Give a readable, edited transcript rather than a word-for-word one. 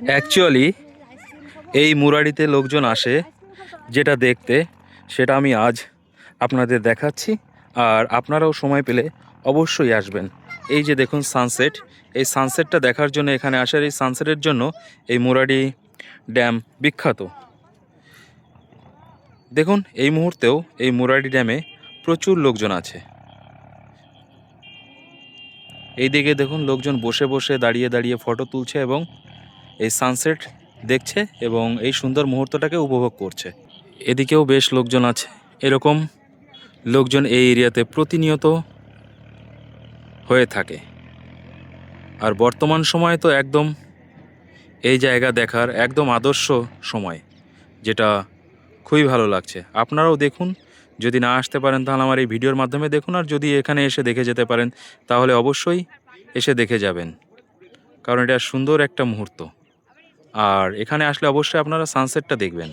Actually এই মুরারিতে লোকজন আসে যেটা দেখতে, সেটা আমি আজ আপনাদের দেখাচ্ছি। আর আপনারাও সময় পেলে অবশ্যই আসবেন। এই যে দেখুন সানসেট, এই সানসেটটা দেখার জন্য এখানে আসার, এই সানসেটের জন্য এই মুরারি ড্যাম বিখ্যাত। দেখুন এই মুহূর্তেও এই মুরারি ড্যামে প্রচুর লোকজন আছে। এই দিকে দেখুন লোকজন বসে বসে দাঁড়িয়ে দাঁড়িয়ে ফটো তুলছে এবং এই সানসেট দেখছে এবং এই সুন্দর মুহূর্তটাকে উপভোগ করছে। এদিকেও বেশ লোকজন আছে। এরকম লোকজন এই এরিয়াতে প্রতিনিয়ত হয়ে থাকে। আর বর্তমান সময়ে তো একদম এই জায়গা দেখার একদম আদর্শ সময়, যেটা খুবই ভালো লাগছে। আপনারাও দেখুন, যদি না আসতে পারেন তাহলে আমার এই ভিডিওর মাধ্যমে দেখুন, আর যদি এখানে এসে দেখে যেতে পারেন তাহলে অবশ্যই এসে দেখে যাবেন, কারণ এটা সুন্দর একটা মুহূর্ত। আর এখানে আসলে অবশ্যই আপনারা সানসেটটা দেখবেন।